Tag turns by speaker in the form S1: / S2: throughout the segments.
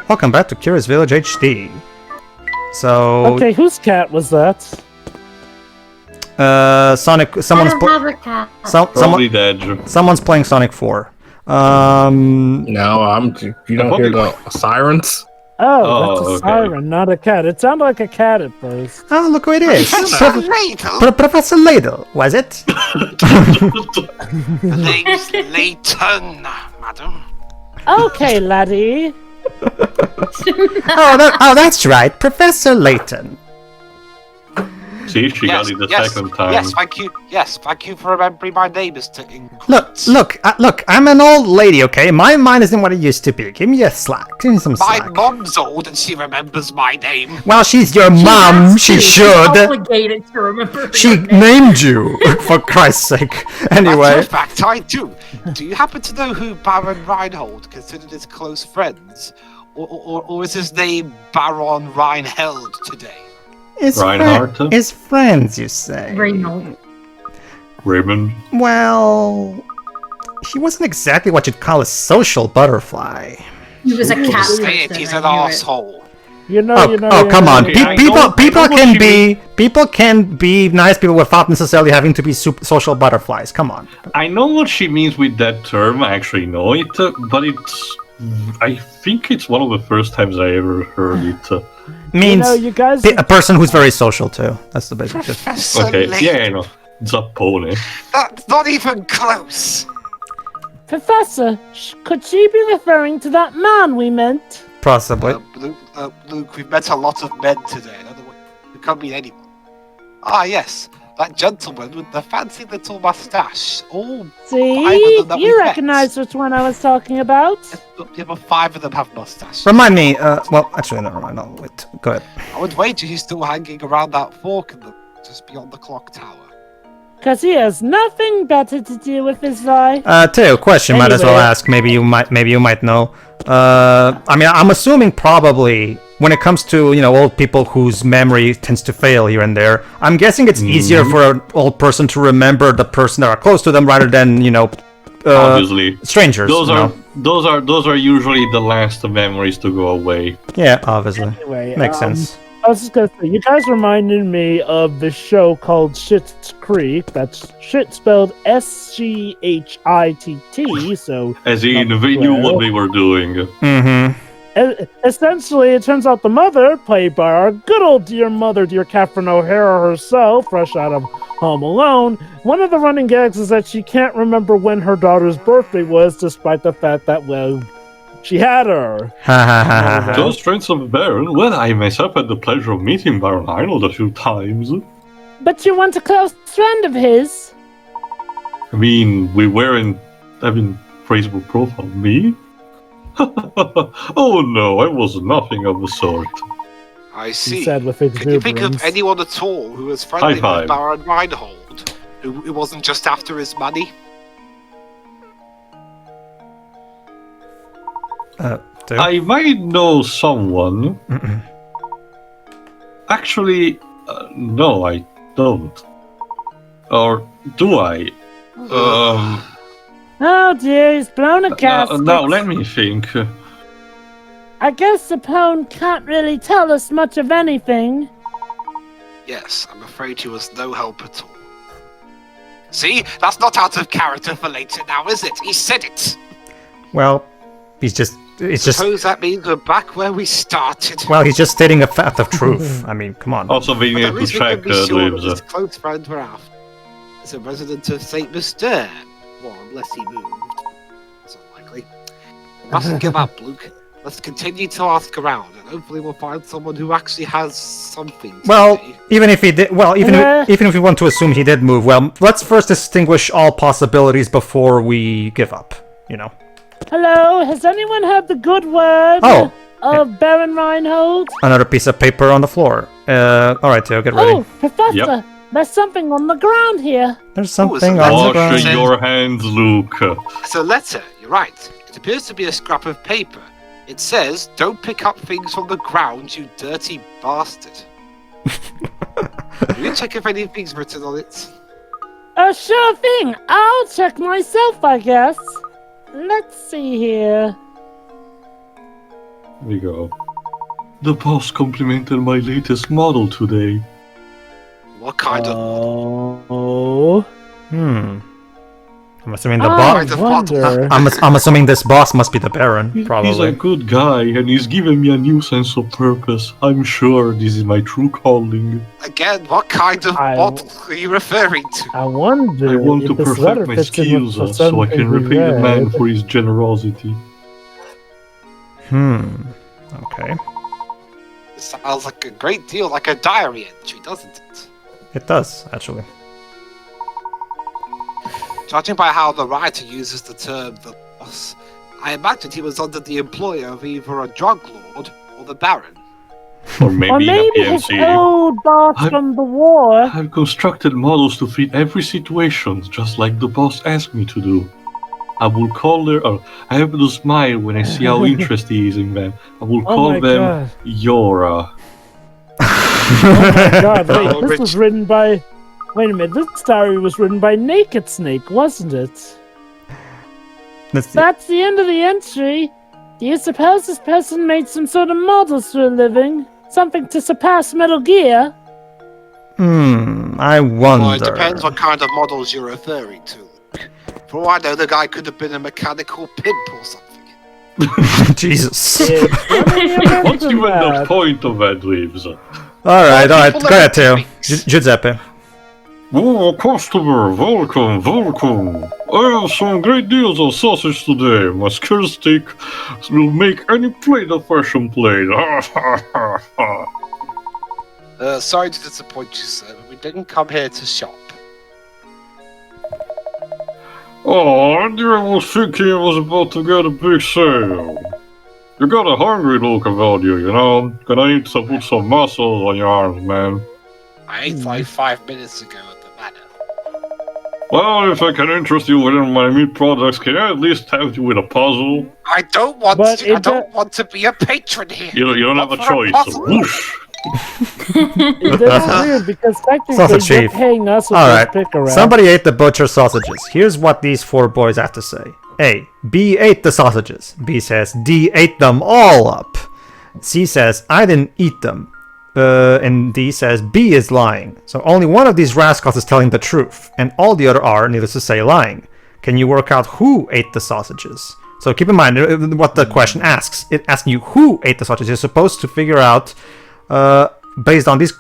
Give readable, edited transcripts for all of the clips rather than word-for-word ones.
S1: Welcome back to Curious Village HD. So...
S2: Okay, whose cat was that?
S1: Sonic... Someone's
S3: Probably dead.
S1: Someone's playing Sonic 4.
S4: No, you don't hear the sirens?
S2: Oh, that's a siren, not a cat. It sounded like a cat at first.
S1: Oh, look who it is. Professor Ladle, was it?
S5: The name's Layton, madam.
S2: Okay, laddie.
S1: That's right, Professor Layton.
S3: See, she got it the second time.
S5: Yes, thank you. Yes, thank you for remembering my name, Mr.
S1: Look, I'm an old lady, okay? My mind isn't what it used to be. Give me a slack. Give me some slack.
S5: My mom's old and she remembers my name.
S1: Well, she's your mom. She should.
S6: Obligated to remember.
S1: She named you, for Christ's sake. Anyway.
S5: In fact, I do. Do you happen to know who Baron Reinhold considered his close friends? Or is his name Baron Reinheld today?
S1: His friends, you say?
S6: Reinhold.
S3: Raymond.
S1: Well, he wasn't exactly what you'd call a social butterfly.
S6: He was a cat.
S5: He's an asshole.
S1: Come on. People can be nice people without necessarily having to be social butterflies. Come on.
S3: I know what she means with that term. I actually know it, but I think it's one of the first times I ever heard it.
S1: Means a person who's very social too. That's the basic difference.
S3: Okay, yeah, I know. It's a pony.
S5: That's not even close.
S2: Professor, could she be referring to that man we met?
S1: Possibly.
S5: Luke, we've met a lot of men today. In other words, it can't mean anyone. Ah, yes. That gentleman with the fancy little mustache.
S2: See? You recognize which one I was talking about?
S5: Yeah, but 5 of them have mustaches.
S1: Remind me, well, actually, never mind. No, wait. Go ahead.
S5: I would wager he's still hanging around that fork just beyond the clock tower.
S2: Because he has nothing better to do with his life.
S1: Teo, question might as well ask. Maybe you might know. I mean, I'm assuming probably when it comes to, old people whose memory tends to fail here and there, I'm guessing it's easier for an old person to remember the person that are close to them rather than,
S3: obviously
S1: strangers.
S3: Those are usually the last memories to go away.
S1: Yeah, obviously.
S2: Anyway,
S1: makes sense.
S2: I was just gonna say, you guys reminded me of this show called Schitt's Creek. That's shit spelled SCHITT. So
S3: as in, they knew what they were doing.
S1: Mm-hmm.
S2: Essentially, it turns out the mother, played by our good old dear mother, dear Catherine O'Hara herself, fresh out of Home Alone. One of the running gags is that she can't remember when her daughter's birthday was, despite the fact that, well, she had her.
S3: Those friends of the Baron? Well, I myself had the pleasure of meeting Baron Arnold a few times.
S2: But you weren't a close friend of his.
S3: I mean, we weren't having Facebook profile. Me? Oh no, I was nothing of the sort.
S5: I see.
S2: He said with
S5: Can you think of anyone at all who was friendly with Baron Reinhold? Who wasn't just after his money?
S3: I might know someone. Actually, no, I don't. Or do I?
S2: Oh dear, he's blown a gasket.
S3: Now, let me think.
S2: I guess Sapone can't really tell us much of anything.
S5: Yes, I'm afraid he was no help at all. See? That's not out of character for later now, is it? He said it!
S1: Well, it's just...
S5: Suppose that means we're back where we started.
S1: Well, he's just stating a fact of truth. I mean, come on.
S3: Also, we need to check
S5: his close friend we're after is a resident of St. Musterne. Well, unless he moved. It's unlikely. We mustn't give up, Luke. Let's continue to ask around, and hopefully we'll find someone who actually has something to say.
S1: Even if he did, even if we want to assume he did move, well, let's first distinguish all possibilities before we give up,
S2: Hello, has anyone heard the good word of Baron Reinhold?
S1: Another piece of paper on the floor. Alright, Theo, get ready.
S2: Oh, Professor, there's something on the ground here.
S1: There's something on the ground.
S3: Wash your hands, Luke.
S5: It's a letter, you're right. It appears to be a scrap of paper. It says, "Don't pick up things from the ground, you dirty bastard." Will you check if anything's written on it?
S2: Sure thing. I'll check myself, I guess. Let's see here.
S3: we go. The boss complimented my latest model today.
S5: What kind of
S2: Oh.
S1: I'm assuming the
S2: I
S1: boss.
S2: wonder.
S1: I'm assuming this boss must be the Baron,
S3: He's a
S1: probably.
S3: good guy and he's given me a new sense of purpose. I'm sure this is my true calling.
S5: Again, what kind of model are you referring to?
S2: I wonder
S3: I want
S2: if
S3: to
S2: this letter
S3: perfect my
S2: fits in with
S3: skills
S2: the
S3: so I can
S2: something we
S3: repay the man
S2: read.
S3: for his generosity.
S1: Okay.
S5: It sounds like a great deal like a diary entry, doesn't it?
S1: It does, actually.
S5: Judging by how the writer uses the term the boss, I imagined he was under the employ of either a drug lord or the Baron.
S3: Or maybe,
S2: Or maybe
S3: a
S2: his
S3: PMC.
S2: old boss
S3: I'm-
S2: from the war.
S3: I've constructed models to fit every situation, just like the boss asked me to do. I will call their. I have to smile when I see how interested he is in them. I will
S2: Oh
S3: call
S2: my
S3: them
S2: God.
S3: Yora.
S2: God, wait,
S5: Oh,
S2: this was written by... Wait a minute, this diary was written by Naked Snake, wasn't it?
S1: Let's see.
S2: That's the end of the entry. Do you suppose this person made some sort of models for a living? Something to surpass Metal Gear?
S1: I wonder.
S5: Well, it depends what kind of models you're referring to. For all I know, the guy could have been a mechanical pimp or something.
S1: Jesus.
S2: It's funny you
S3: What's
S2: mention
S3: even the
S2: that.
S3: point of that, Reeves?
S1: Alright,
S5: people
S1: go ahead, Theo.
S5: never think.
S1: Giuseppe.
S3: Oh, customer, welcome, welcome. I have some great deals on sausage today. My skirt steak will make any plate a fashion plate.
S5: Sorry to disappoint you, sir, but we didn't come here to shop.
S3: Oh, I was thinking I was about to get a big sale. You got a hungry look about you, you know? Gonna need to put some muscles on your arms, man.
S5: I ate like 5 minutes ago at the manor.
S3: Well, if I can interest you within my meat products, can I at least tempt you with a puzzle?
S5: I don't want
S2: But
S5: to. I
S2: it
S5: don't want to be a patron here.
S3: You don't have a
S5: Not for a
S3: choice.
S5: puzzle.
S3: Whoosh!
S2: That's weird because technically
S1: Sausage
S2: you're
S1: chief.
S2: paying us with
S1: Alright,
S2: this pick around.
S1: somebody ate the butcher sausages. Here's what these four boys have to say. A. B ate the sausages. B says D ate them all up. C says I didn't eat them. And D says B is lying. So only one of these rascals is telling the truth, and all the other are, needless to say, lying. Can you work out who ate the sausages? So keep in mind what the question asks. It asks you who ate the sausages. You're supposed to figure out, based on these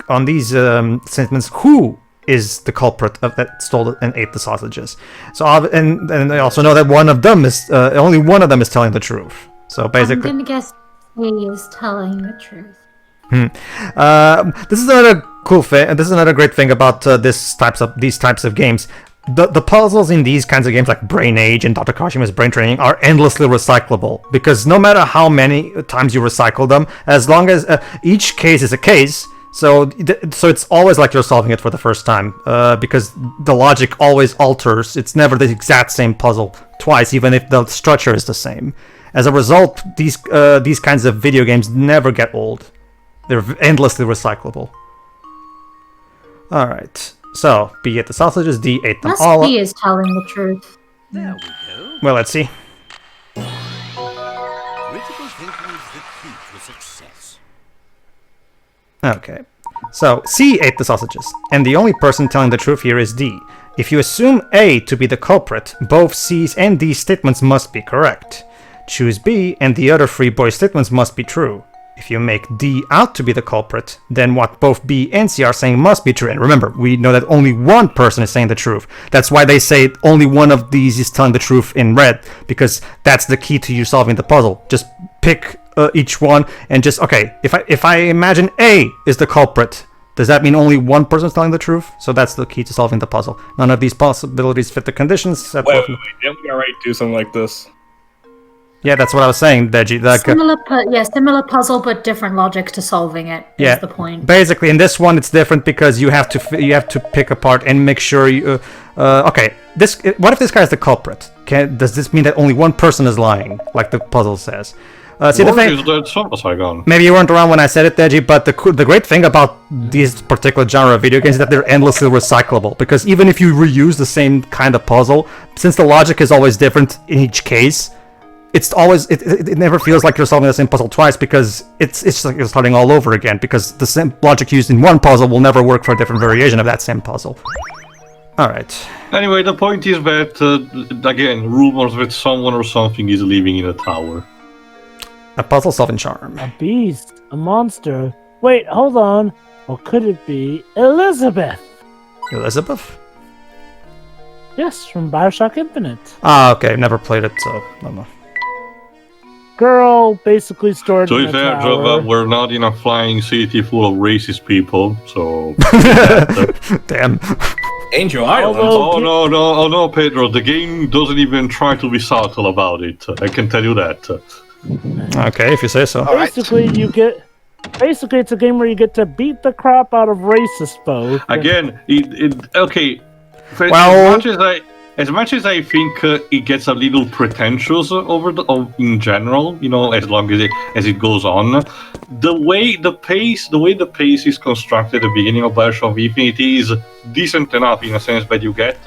S1: statements, who is the culprit that stole and ate the sausages. So and I also know that one of them is only one of them is telling the truth. So basically,
S6: I'm gonna guess he is telling the truth.
S1: this is another cool thing. This is another great thing about these types of games. The puzzles in these kinds of games, like Brain Age and Dr. Kashima's Brain Training, are endlessly recyclable because no matter how many times you recycle them, as long as each case is a case, so it's always like you're solving it for the first time because the logic always alters. It's never the exact same puzzle twice, even if the structure is the same. As a result, these kinds of video games never get old. They're endlessly recyclable. All right. So, B ate the sausages, D ate them
S6: Must
S1: all
S6: be
S1: up.
S6: is telling the truth.
S7: There we go.
S1: Well, let's see.
S7: Critical thinking is the key to success.
S1: Okay. So, C ate the sausages, and the only person telling the truth here is D. If you assume A to be the culprit, both C's and D's statements must be correct. Choose B, and the other three boys' statements must be true. If you make D out to be the culprit, then what both B and C are saying must be true. And remember, we know that only one person is saying the truth. That's why they say only one of these is telling the truth in red, because that's the key to you solving the puzzle. Just pick each one and just, okay, if I imagine A is the culprit, does that mean only one person is telling the truth? So that's the key to solving the puzzle. None of these possibilities fit the conditions. Set
S4: Wait,
S1: forth-
S4: didn't we already do something like this?
S1: Yeah, that's what I was saying, Deji. Like,
S6: Similar puzzle, but different logic to solving it.
S1: yeah,
S6: Is the point.
S1: Basically, in this one, it's different because you have to pick apart and make sure you. Okay, what if this guy is the culprit? Does this mean that only one person is lying, like the puzzle says? See, the
S3: What
S1: thing.
S3: is that Saigon?
S1: Maybe you weren't around when I said it, Deji, but the great thing about these particular genre of video games is that they're endlessly recyclable. Because even if you reuse the same kind of puzzle, since the logic is always different in each case, it's always it never feels like you're solving the same puzzle twice because it's just like you're starting all over again because the same logic used in one puzzle will never work for a different variation of that same puzzle. All right.
S3: Anyway, the point is that again, rumors that someone or something is living in a tower.
S1: A puzzle solving charm.
S2: A beast, a monster. Wait, hold on. Or could it be Elizabeth?
S1: Elizabeth?
S2: Yes, from Bioshock Infinite.
S1: Ah, okay. Never played it, so I don't know.
S2: Girl basically stored
S3: To
S2: in
S3: be
S2: a
S3: fair,
S2: tower.
S3: Java, we're not in a flying city full of racist people, so...
S1: Damn.
S4: Angel Island.
S2: Although-
S3: Oh no, Pedro, the game doesn't even try to be subtle about it. I can tell you that.
S1: Okay, if you say so.
S5: Alright.
S2: Basically, it's a game where you get to beat the crap out of racist folk.
S3: Again, okay.
S1: Well-
S3: As much as I think it gets a little pretentious in general, you know, as long as it goes on, the way the pace is constructed at the beginning of Bioshock Infinite is decent enough in a sense that you get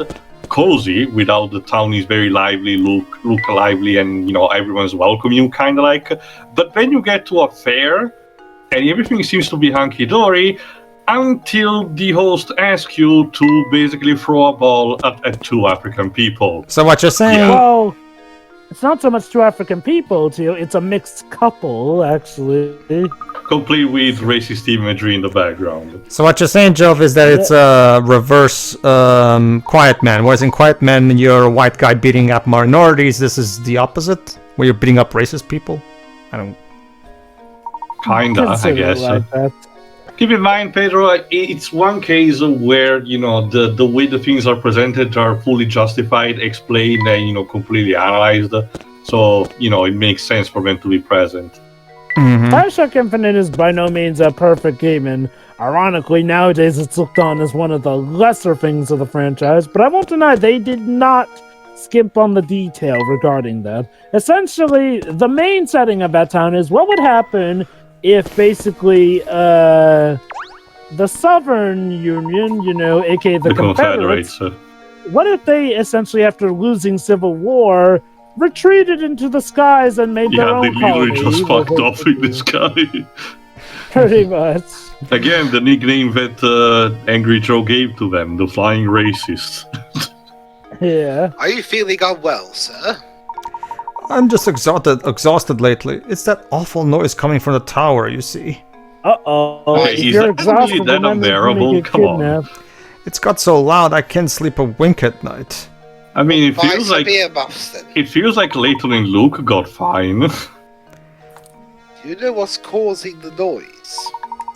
S3: cozy without the town is very lively, look lively, and you know everyone's welcome you kind of like. But then you get to a fair, and everything seems to be hunky dory. Until the host asks you to basically throw a ball at two African people.
S1: So what you're saying?
S3: Yeah.
S2: Well, it's not so much two African people, too. It's a mixed couple, actually.
S3: Complete with racist imagery in the background.
S1: So what you're saying, Jove, is that it's a reverse Quiet Man. Whereas in Quiet Man, you're a white guy beating up minorities. This is the opposite, where you're beating up racist people. I don't.
S3: Kinda, I
S2: Consider it
S3: guess.
S2: like that.
S3: Keep in mind, Pedro, it's one case where, you know, the way the things are presented are fully justified, explained, and, you know, completely analyzed. So, you know, it makes sense for them to be present.
S1: Mhm.
S2: Bioshock Infinite is by no means a perfect game, and ironically, nowadays it's looked on as one of the lesser things of the franchise, but I won't deny they did not skimp on the detail regarding that. Essentially, the main setting of that town is what would happen if basically the Southern Union, you know, aka the Confederates, what if they essentially, after losing Civil War, retreated into the skies and made their
S3: Yeah, they
S2: own
S3: literally
S2: colony?
S3: just fucked off in the sky.
S2: Pretty much.
S3: Again, the nickname that Angry Joe gave to them, the Flying Racist.
S2: Yeah.
S5: Are you feeling unwell, sir?
S1: I'm just exhausted lately. It's that awful noise coming from the tower, you see.
S2: Uh-oh.
S3: Hey,
S2: If
S3: is
S2: you're
S3: that
S2: exhausted,
S3: really that
S2: then I'm gonna
S3: unbearable?
S2: get
S3: Come on.
S2: kidnapped.
S1: It's got so loud I can't sleep a wink at night.
S3: I mean, it
S5: Buy
S3: feels
S5: some
S3: like
S5: earmuffs then.
S3: it feels like Layton and Luke got fine.
S5: Do you know what's causing the noise?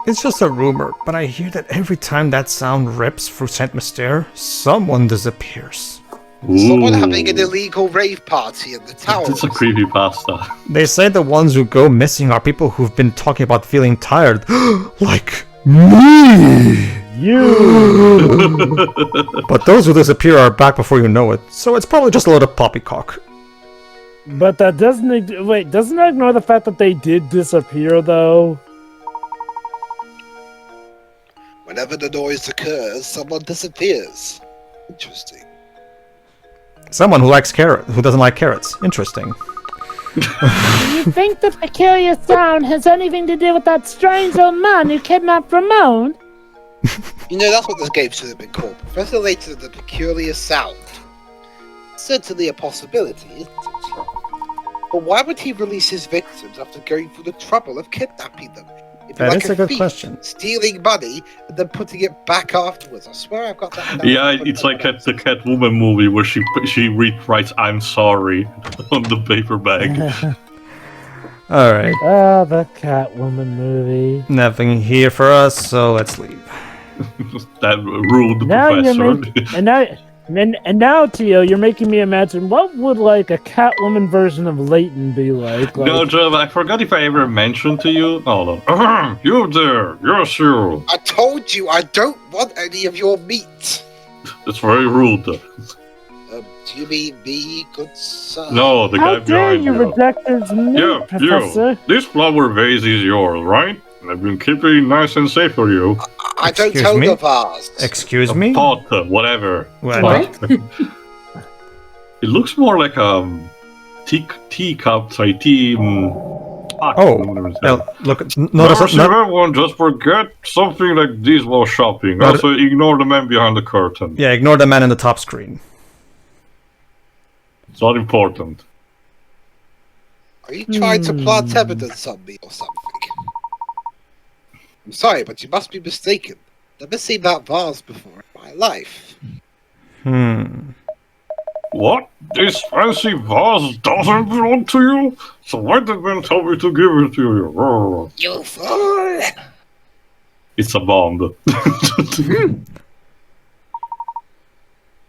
S1: It's just a rumor, but I hear that every time that sound rips through Saint Mystere, someone disappears.
S5: Someone
S3: Ooh.
S5: having an illegal rave party in the tower.
S3: It's a creepypasta.
S1: They say the ones who go missing are people who've been talking about feeling tired. Like me!
S2: You.
S1: But those who disappear are back before you know it, so it's probably just a load of poppycock.
S2: But that doesn't doesn't that ignore the fact that they did disappear, though?
S5: Whenever the noise occurs, someone disappears. Interesting.
S1: Someone who doesn't like carrots. Interesting.
S2: You think the peculiar sound has anything to do with that strange old man who kidnapped Ramon?
S5: You know, that's what this game should have been called. Professor Layton and the Peculiar Sound. Certainly a possibility, isn't it? But why would he release his victims after going through the trouble of kidnapping them? It'd be
S1: That
S5: like
S1: is a good
S5: thief
S1: question.
S5: Stealing money and then putting it back afterwards. I swear I've got that. down.
S3: Yeah, it's like at the Catwoman movie where she writes "I'm sorry" on the paper bag.
S1: Alright,
S2: Ah, the Catwoman movie.
S1: nothing here for us, so let's leave.
S3: That rude
S2: Now you're
S3: professor.
S2: and now, Tio, you're making me imagine what would like a Catwoman version of Layton be like.
S3: No, Joe, I forgot if I ever mentioned to you. Hold on. You there? Yes, you.
S5: I told you I don't want any of your meat.
S3: That's very rude.
S5: Do you mean me, good sir?
S3: No, the
S2: How
S3: guy
S2: dare
S3: behind
S2: you
S3: you.
S2: reject his meat,
S3: Yeah,
S2: Professor?
S3: you. This flower vase is yours, right? I've been keeping it nice and safe for you.
S5: I don't
S1: Excuse
S5: tell
S1: me?
S5: the vase.
S1: Excuse
S3: A
S1: me?
S3: pot, whatever.
S1: Well,
S6: What?
S3: It looks more like teacups, tea.
S1: Well, look,
S3: Notice
S1: notice.
S3: everyone just forget something like this while shopping.
S1: Not-
S3: Also, ignore the man behind the curtain.
S1: Yeah, ignore the man in the top screen.
S3: It's not important.
S5: Are you trying to plant evidence on me or something? I'm sorry, but you must be mistaken. Never seen that vase before in my life.
S3: What? This fancy vase doesn't belong to you? So why did man tell me to give it to you?
S5: You fool!
S3: It's a bomb.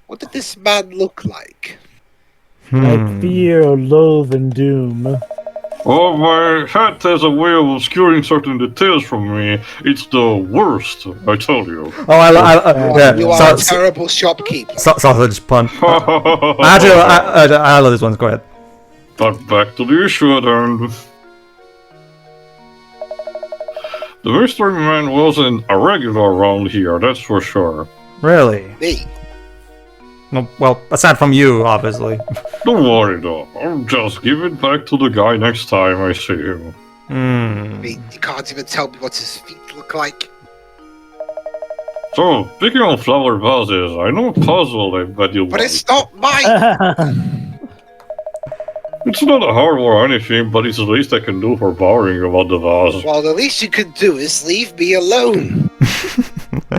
S5: What did this man look like?
S2: Like fear, loathe, and doom.
S3: Oh, my hat has a way of obscuring certain details from me. It's the worst, I tell you.
S1: Oh, yeah.
S5: You are a terrible shopkeeper.
S1: Sausage pun. Actually, I love this one. Go ahead.
S3: But back to the issue at hand. The mystery man wasn't a regular around here, that's for sure.
S1: Really?
S5: Me.
S1: No, well, aside from you, obviously.
S3: Don't worry though, I'll just give it back to the guy next time I see him.
S5: You can't even tell me what his feet look like.
S3: So, speaking of flower vases, I know a puzzle I bet you
S5: But
S3: like.
S5: it's not mine!
S3: It's not a hard or anything, but it's the least I can do for borrowing about the vase.
S5: Well, the least you could do is leave me alone.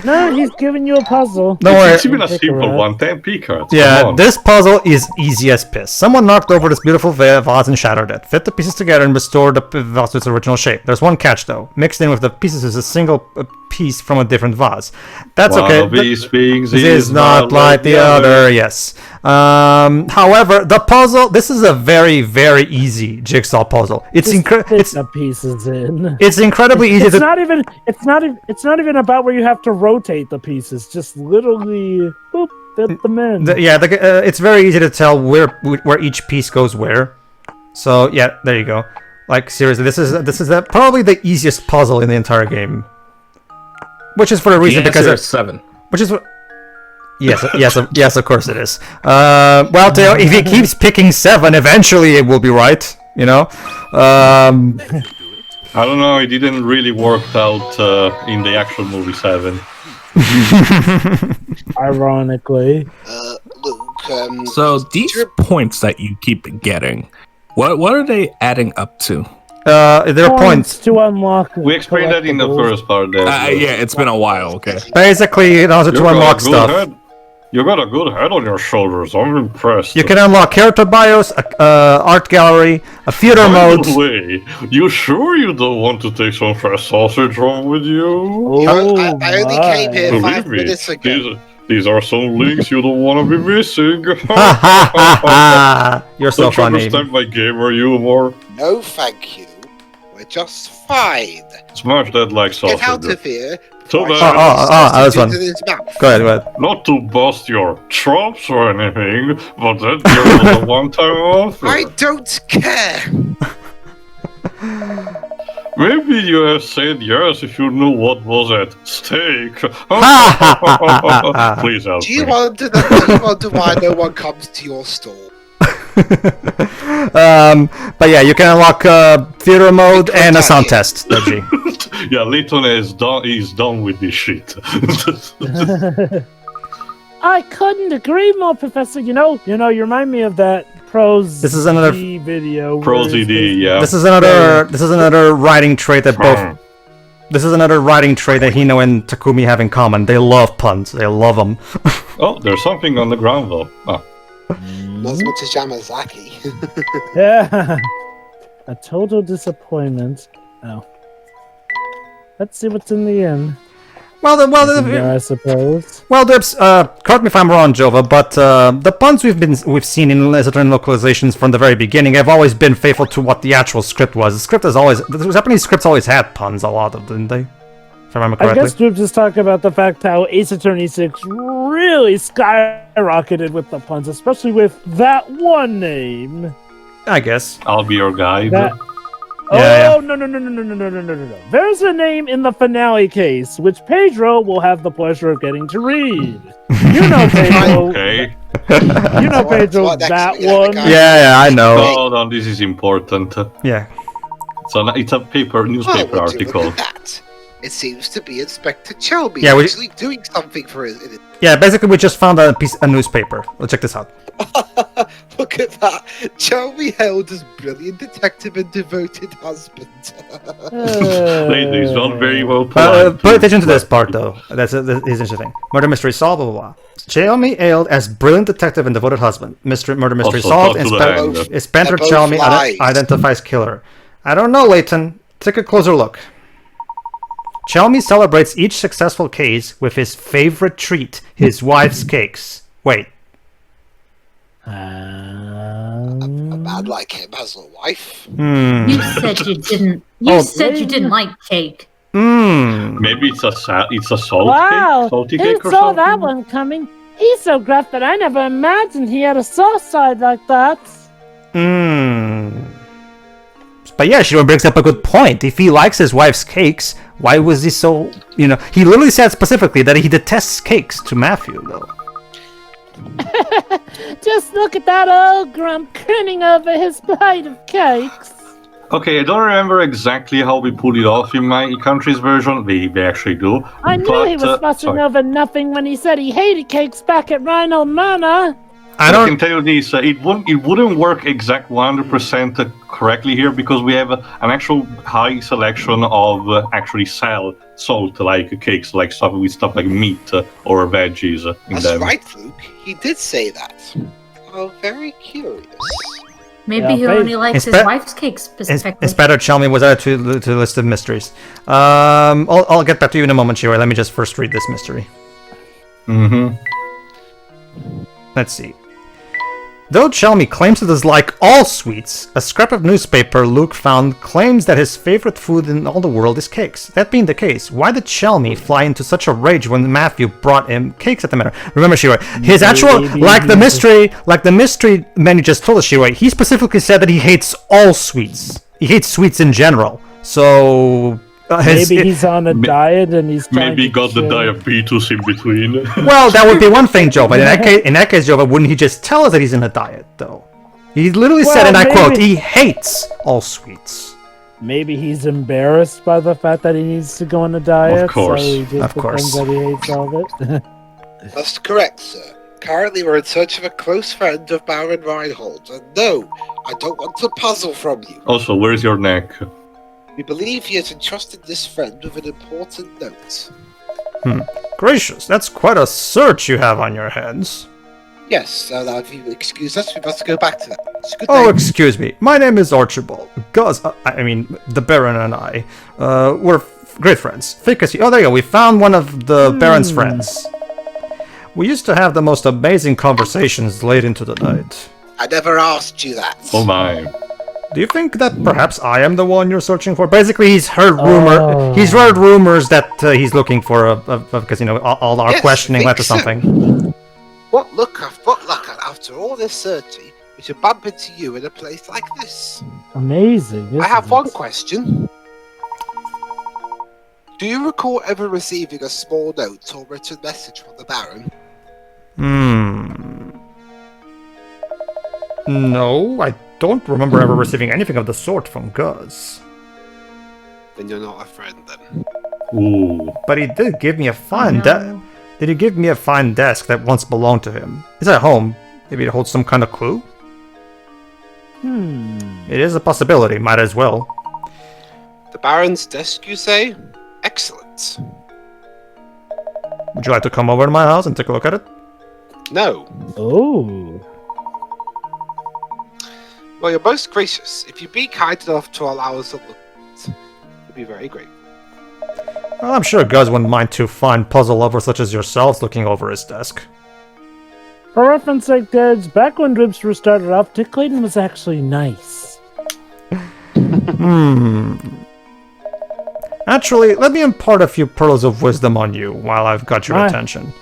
S2: No, he's giving you a puzzle.
S1: Don't worry.
S3: It's even a
S2: Pick
S3: simple
S2: her up.
S3: one, 10 cards.
S1: Yeah, this puzzle is easy as piss. Someone knocked over this beautiful vase and shattered it. Fit the pieces together and restore the vase to its original shape. There's one catch though. Mixed in with the pieces is a single piece from a different vase. That's
S3: One
S1: okay.
S3: of these things
S1: This is not like the other. Yes. However, the puzzle. This is a very, very easy jigsaw puzzle. It's
S2: Just fit
S1: it's
S2: the pieces in.
S1: it's incredibly easy
S2: It's
S1: to.
S2: not even. It's not even about where you have to rotate the pieces. Just literally, boop, fit them in.
S1: It's very easy to tell where each piece goes where. So yeah, there you go. Like seriously, this is probably the easiest puzzle in the entire game. Which is for a reason because
S4: there's 7.
S1: which is. Yes, of course it is. Well, Theo, if he keeps picking 7, eventually it will be right. You know.
S3: I don't know, it didn't really work out in the actual movie 7.
S2: Ironically.
S5: Luke,
S8: So these points that you keep getting, what are they adding up to?
S1: There are points.
S2: to unlock.
S3: We explained that in the
S2: collectibles.
S3: first part there.
S8: Yeah, it's been a while. Okay.
S1: Basically, in order to unlock stuff.
S3: You got a good head on your shoulders, I'm impressed.
S1: You can unlock character bios, art gallery, a theater mode.
S3: By the way, you sure you don't want to take some fresh sausage home with you?
S2: Oh,
S5: I only came here
S3: Believe
S5: 5
S3: me,
S5: minutes ago.
S3: these are some links you don't want to be missing.
S1: Ha ha ha ha! You're so
S3: Don't you
S1: funny.
S3: understand my gamer humor?
S5: No, thank you. We're just fine.
S3: Smash that like sausage.
S5: Get out of here.
S3: So
S5: before
S3: bad.
S5: I
S1: that's
S5: shove
S1: fun.
S5: it into his mouth.
S1: Go ahead.
S3: Not to bust your chops or anything, but that here was a one-time offer.
S5: I don't care.
S3: Maybe you have said yes if you knew what was at stake. Please help
S5: Do you
S3: me.
S5: wonder why no one comes to your stall?
S1: But yeah, you can unlock theater mode and a sound test, Deji.
S3: Yeah, Layton is done with this shit.
S2: I couldn't agree more, Professor. You know, you remind me of that Pros.
S1: This is another
S2: video.
S3: Pro ZD, yeah.
S1: This is another writing trait that both. This is another writing trait that Hino and Takumi have in common. They love puns. They love them.
S3: Oh, there's something on the ground though. Oh.
S5: Not as much as Yamazaki.
S2: Yeah. A total disappointment. Oh. Let's see what's in the end. I suppose.
S1: Well, Dibs, correct me if I'm wrong, Jova, but the puns we've seen in certain localizations from the very beginning have always been faithful to what the actual script was. The Japanese scripts always had puns, a lot of them, didn't they? If I remember
S2: I
S1: correctly.
S2: guess Droops is talking about the fact how Ace Attorney 6 really skyrocketed with the puns, especially with that one name.
S1: I guess.
S3: I'll be your guide.
S2: That...
S1: Yeah,
S2: Oh, no. There's a name in the finale case, which Pedro will have the pleasure of getting to read. You know, Pedro.
S3: Okay.
S2: You know, Pedro,
S5: what, next
S2: that
S5: we have a
S2: one.
S5: guy-
S1: Yeah, I know.
S3: No, this is important.
S1: Yeah.
S3: So it's a newspaper
S5: Oh, would you
S3: article.
S5: look at that? It seems to be Inspector Chelby
S1: Yeah,
S5: actually doing something for his.
S1: Yeah, basically we just found a newspaper. Let's check this out.
S5: Look at that. Chelby hailed as brilliant detective and devoted husband.
S3: Ladies, not very well polite.
S1: Pay attention to this part, though. That is interesting. Murder mystery solved, blah, blah, blah. Chelmy hailed as brilliant detective and devoted husband. Murder mystery
S3: Also,
S1: solved.
S3: talk to the hand.
S1: Inspector
S5: They're both
S1: Chelmy
S5: lies.
S1: identifies killer. I don't know, Layton. Take a closer look. Chelmy celebrates each successful case with his favorite treat, his wife's cakes. Wait.
S5: A man like him has a wife.
S6: You said you didn't. You said you didn't like cake.
S3: Maybe it's a salty
S2: Wow,
S3: cake, salty
S2: who
S3: cake or
S2: saw
S3: something.
S2: that one coming? He's so gruff that I never imagined he had a soft side like that.
S1: But yeah, Shiro brings up a good point. If he likes his wife's cakes, why was he so, he literally said specifically that he detests cakes to Matthew, though.
S2: Just look at that old grump grinning over his plate of cakes.
S3: Okay, I don't remember exactly how we pulled it off in my country's version. We actually do.
S2: I knew he was fussing over nothing when he said he hated cakes back at Rhino Manor.
S1: I
S3: can tell you this: it wouldn't work exact 100% correctly here because we have an actual high selection of actually salt like cakes, like stuff like meat or veggies in
S5: That's
S3: them.
S5: right, Luke. He did say that. Oh, very curious.
S6: Maybe he only likes his wife's cakes specifically.
S1: Inspector Chelmy was added to the list of mysteries. I'll get back to you in a moment, Shiro. Let me just first read this mystery. Let's see. Though Chelmy claims to dislike all sweets, a scrap of newspaper Luke found claims that his favorite food in all the world is cakes. That being the case, why did Chelmy fly into such a rage when Matthew brought him cakes at the manor? Remember, Shiro, his actual, like the mystery man you just told us, Shiro, he specifically said that he hates all sweets. He hates sweets in general. So...
S2: maybe he's on a diet and he's trying
S3: maybe
S2: to
S3: got the
S2: chill.
S3: diabetes in between.
S1: Well, that would be one thing, Joe. But in that case, Joe, wouldn't he just tell us that he's in a diet, though? He literally said, and I quote, he hates all sweets.
S2: Maybe he's embarrassed by the fact that he needs to go on a diet.
S3: Of course.
S2: So he just
S1: Of course.
S2: pretends that he hates all of it.
S5: That's correct, sir. Currently, we're in search of a close friend of Baron Reinhold. And no, I don't want a puzzle from you.
S3: Also, where's your neck?
S5: We believe he has entrusted this friend with an important note.
S1: Gracious, that's quite a search you have on your hands.
S5: Yes, now if you excuse us, we must go back to that. It's a good
S1: Oh,
S5: day.
S1: excuse me. My name is Archibald. The Baron and I, we're great friends. Think as oh, there you go. We found one of the Baron's friends. We used to have the most amazing conversations late into the night.
S5: I never asked you that.
S3: Oh my.
S1: Do you think that perhaps I am the one you're searching for? Basically, he's heard rumors that he's looking for because all our
S5: Yes,
S1: questioning
S5: I
S1: led to
S5: think so.
S1: something.
S5: What luck after all this searching, we should bump into you in a place like this.
S2: Amazing.
S5: I have
S2: isn't
S5: one
S2: it?
S5: question. Do you recall ever receiving a small note or written message from the Baron?
S1: No, I don't remember ever receiving anything of the sort from Gus.
S5: Then you're not a friend then.
S3: Ooh.
S1: But he did give me a fine Did he give me a fine desk that once belonged to him? It's at home. Maybe it holds some kind of clue? It is a possibility, might as well.
S5: The Baron's desk, you say? Excellent.
S1: Would you like to come over to my house and take a look at it?
S5: No.
S2: Oh.
S5: Well, you're most gracious. If you'd be kind enough to allow us a look at it, we'd be very grateful.
S1: Well, I'm sure Gus wouldn't mind two fine puzzle lovers such as yourselves looking over his desk.
S2: For reference sake, Dads, back when Dripster started off, Dick Clayton was actually nice.
S1: Actually, let me impart a few pearls of wisdom on you while I've got your attention.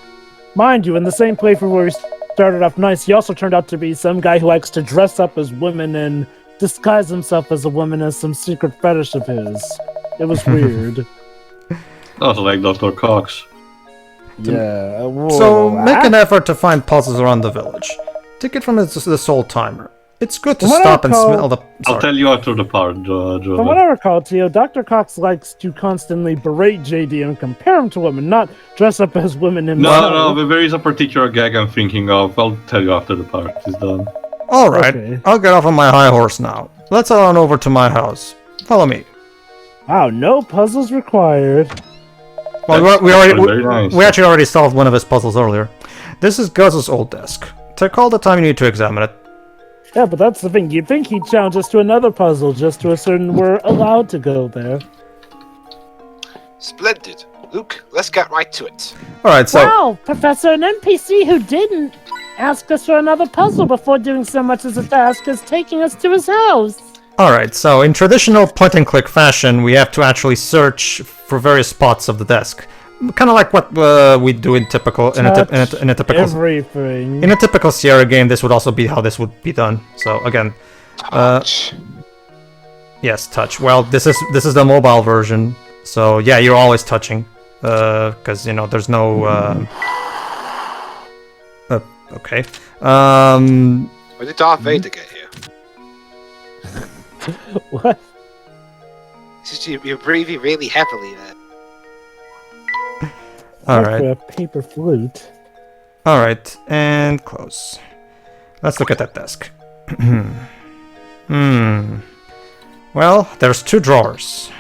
S2: Mind you, in the same playthrough where he started off nice, he also turned out to be some guy who likes to dress up as women and disguise himself as a woman as some secret fetish of his. It was weird.
S3: Also like Dr. Cox.
S2: Yeah.
S1: So make an effort to find puzzles around the village. Take it from the soul timer. It's good to
S2: What I
S1: stop and
S2: call-
S1: smell the.
S3: I'll
S1: Sorry.
S3: tell you after the part, Joe.
S2: From what I recall, Tio, Dr. Cox likes to constantly berate JD and compare him to women, not dress up as women himself.
S3: No, but there is a particular gag I'm thinking of. I'll tell you after the part is done.
S1: All right,
S2: Okay.
S1: I'll get off on my high horse now. Let's head on over to my house. Follow me.
S2: Wow, no puzzles required.
S1: Well,
S3: That's
S1: we
S3: actually very nice.
S1: we actually already solved one of his puzzles earlier. This is Guz's old desk. Take all the time you need to examine it.
S2: Yeah, but that's the thing. You'd think he'd challenge us to another puzzle just to ascertain we're allowed to go there.
S5: Splendid. Luke, let's get right to it.
S1: All right, so
S2: Wow, Professor, an NPC who didn't ask us for another puzzle before doing so much as a task is taking us to his house.
S1: all right, so in traditional point-and-click fashion, we have to actually search for various spots of the desk, kind of like what we do in typical in a typical
S2: Everything.
S1: in a typical Sierra game. This would also be how this would be done. So again,
S5: Touch.
S1: yes, touch. Well, this is the mobile version. So yeah, you're always touching, because you know there's no. Okay.
S5: When did Darth Vader get here?
S2: What?
S5: You're breathing really heavily there.
S1: All
S2: Like
S1: right.
S2: a paper flute.
S1: All right, and close. Let's look at that desk. Well, there's two drawers.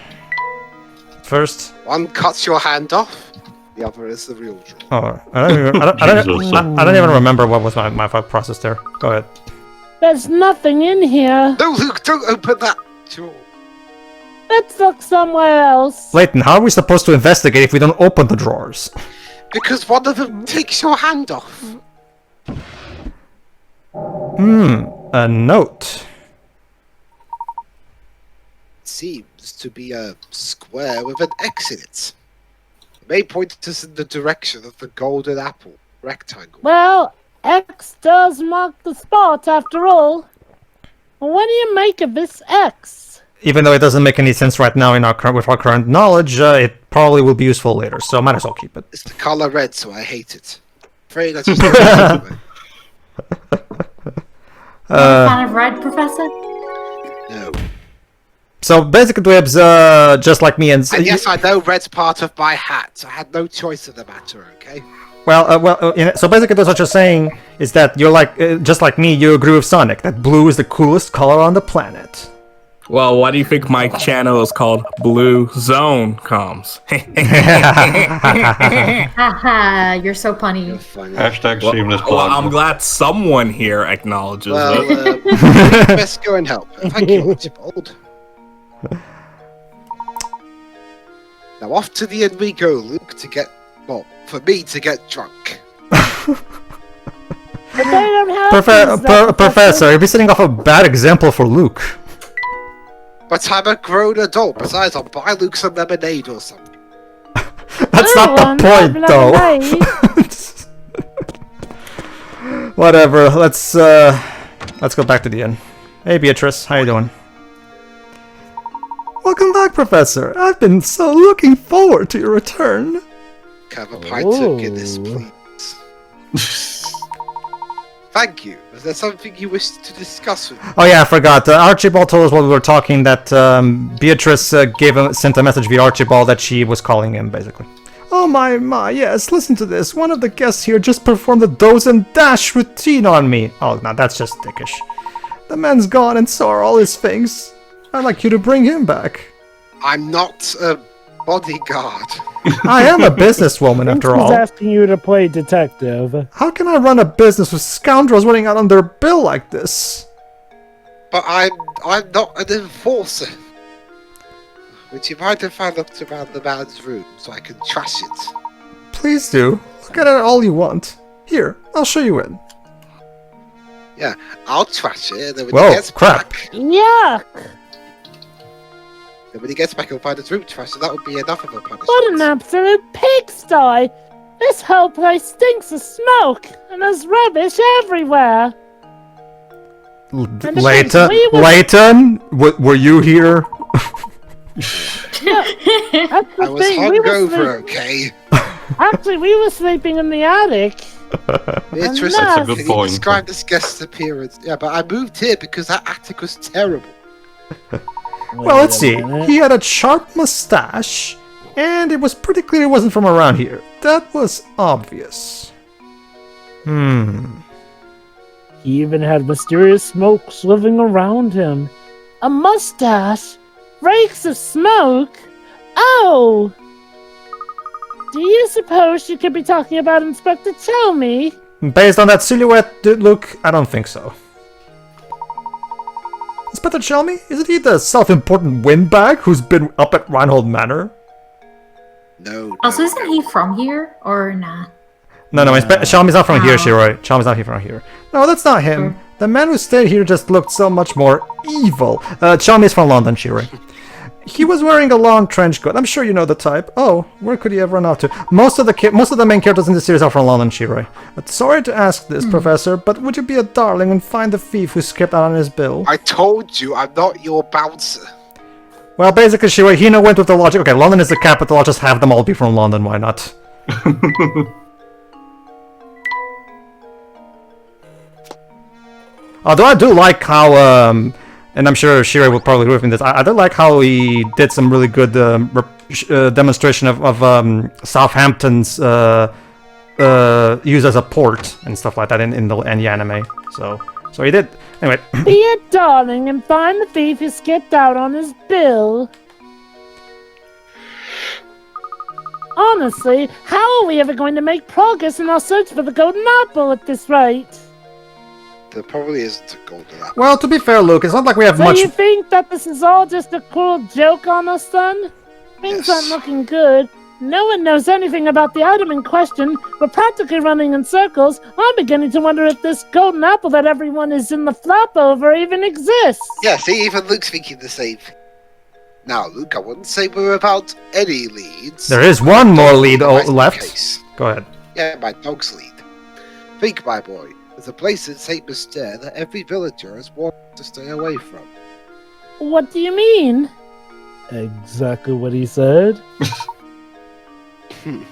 S1: First,
S5: One cuts your hand off, the other is the real drawer.
S1: I don't even remember what was my thought process there. Go ahead.
S2: There's nothing in here.
S5: No, Luke, don't open that drawer.
S2: Let's look somewhere else.
S1: Layton, how are we supposed to investigate if we don't open the drawers?
S5: Because one of them takes your hand off.
S1: A note.
S5: Seems to be a square with an X in it. It may point us in the direction of the golden apple rectangle.
S2: Well, X does mark the spot after all. What do you make of this X?
S1: Even though it doesn't make any sense right now with our current knowledge, it probably will be useful later, so might as well keep it.
S5: It's the color red, so I hate it. Afraid I just don't like it.
S6: Fan of red, Professor?
S5: No.
S1: So basically, Dwebs, just like me and
S5: yes, I know red's part of my hat. I had no choice in the matter, okay?
S1: so basically, that's what you're saying is that you're like, just like me, you agree with Sonic that blue is the coolest color on the planet.
S8: Well, why do you think my channel is called Blue Zone Comms?
S6: Haha, you're so punny.
S5: You're funny.
S3: Hashtag shameless
S8: Well,
S3: plug.
S8: I'm glad someone here acknowledges
S5: Well,
S8: it.
S5: best go and help. Thank you, Archibald. Now off to the inn we go, Luke, for me to get drunk.
S2: But they don't have these,
S1: Professor, you'll be setting off a bad example for Luke.
S5: But I'm a grown adult. Besides, I'll buy Luke some lemonade or something.
S1: That's not the point, though. Whatever. Let's go back to the inn. Hey, Beatrice, how you doing? Welcome back, Professor. I've been so looking forward to your return.
S5: Can I have a pint of Guinness, please? Thank you. Was there something you wished to discuss with me?
S1: Oh yeah, I forgot. Archibald told us while we were talking that Beatrice sent a message via Archibald that she was calling him, basically. Oh my, yes, listen to this. One of the guests here just performed a doze and dash routine on me. Oh, no, that's just dickish. The man's gone and so are all his things. I'd like you to bring him back.
S5: I'm not a bodyguard.
S1: I am a businesswoman, after
S2: He's
S1: all.
S2: asking you to play detective.
S1: How can I run a business with scoundrels running out on their bill like this?
S5: But I'm not an enforcer. Would you mind if I looked around the man's room so I can trash it?
S1: Please do. Look at it all you want. Here, I'll show you in.
S5: Yeah, I'll trash it, and then when
S1: Whoa,
S5: he gets
S1: crap.
S5: back...
S2: Yuck!
S5: Then when he gets back, he'll find his room trash, and that would be enough of a punishment.
S2: What an absolute pigsty! This whole place stinks of smoke, and there's rubbish everywhere.
S1: Layton, were you here?
S2: That's the
S5: I was
S2: thing.
S5: hungover, okay?
S2: Actually, we were sleeping in the attic.
S5: Interesting.
S2: That's a
S3: good
S5: Can you
S3: point.
S5: describe this guest's appearance? Yeah, but I moved here because that attic was terrible.
S1: Well, let's see. He had a sharp mustache, and it was pretty clear he wasn't from around here. That was obvious.
S2: He even had mysterious smoke slithering around him. A mustache? Rakes of smoke? Oh! Do you suppose you could be talking about Inspector Chelmy?
S1: Based on that silhouette, Luke, I don't think so. Inspector Chelmy? Isn't he the self-important windbag who's been up at Reinhold Manor?
S5: No.
S6: Also, isn't he from here or nah?
S1: No, Chelmy's not from here,
S6: Oh.
S1: Shiroi. Chelmy's not here from here. No, that's not him.
S6: Sure.
S1: The man who stayed here just looked so much more evil. Chelmy's from London, Shiroi. He was wearing a long trench coat. I'm sure you know the type. Oh, where could he have run off to? Most of the main characters in the series are from London, Shiroi. Sorry to ask this, Professor, but would you be a darling and find the thief who skipped out on his bill?
S5: I told you, I'm not your bouncer.
S1: Well, basically, Shiroi, Hino went with the logic. Okay, London is the capital. I'll just have them all be from London. Why not? Although I do like how, and I'm sure Shirei will probably agree with me this, I do like how he did some really good demonstration of Southampton's use as a port and stuff like that in the anime. So he did. Anyway.
S2: Be a darling and find the thief who skipped out on his bill. Honestly, how are we ever going to make progress in our search for the golden apple at this rate?
S5: There probably isn't a golden apple.
S1: Well, to be fair, Luke, it's not like we have
S2: So
S1: much.
S2: you think that this is all just a cruel joke on us, then? Things aren't looking good. No one knows anything about the item in question. We're practically running in circles. I'm beginning to wonder if this golden apple that everyone is in the flap over even exists.
S5: Yeah, see, even Luke's thinking the same thing. Now, Luke, I wouldn't say we're without any leads.
S1: There is one more lead
S5: That's the
S1: left.
S5: case.
S1: Go ahead.
S5: Yeah, my dog's lead. Think, my boy. There's a place in St. Mystere that every villager has wanted to stay away from.
S2: What do you mean? Exactly what he said.
S5: The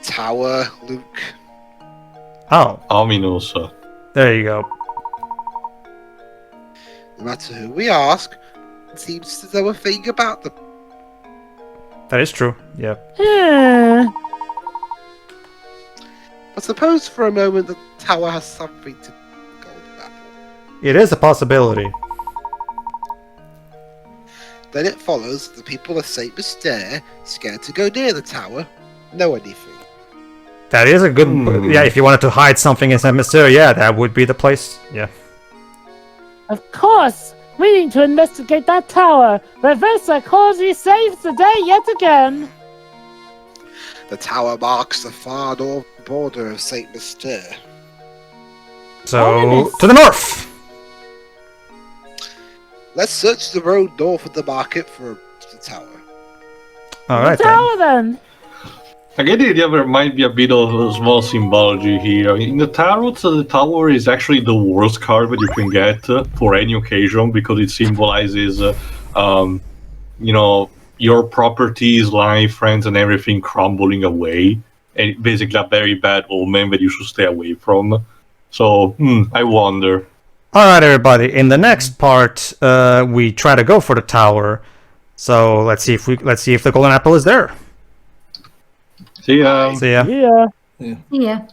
S5: tower, Luke.
S1: Oh,
S3: Ominous.
S1: there you go.
S5: No matter who we ask, it seems to know a thing about them.
S1: That is true. Yeah.
S5: But suppose for a moment the tower has something to do with the golden apple.
S1: It is a possibility.
S5: Then it follows the people of St. Mystere, scared to go near the tower, know anything.
S1: That is a good. Yeah, if you wanted to hide something in St. Mystere, yeah, that would be the place. Yeah.
S2: Of course! We need to investigate that tower. Reverse psychology saves the day yet again.
S5: The tower marks the far north border of St. Mystere.
S1: So,
S2: Ominous.
S1: to the north!
S5: Let's search the road north of the market for the tower.
S1: Alright
S2: the
S1: then.
S2: tower then.
S3: I get the idea there might be a bit of a small symbology here. In the tarot, the tower is actually the worst card that you can get for any occasion because it symbolizes, your properties, life, friends, and everything crumbling away. And basically a very bad omen that you should stay away from. So, I wonder.
S1: Alright, everybody. In the next part, we try to go for the tower. So let's see if the golden apple is there.
S3: See ya.
S1: See ya.
S2: Yeah.
S6: Yeah.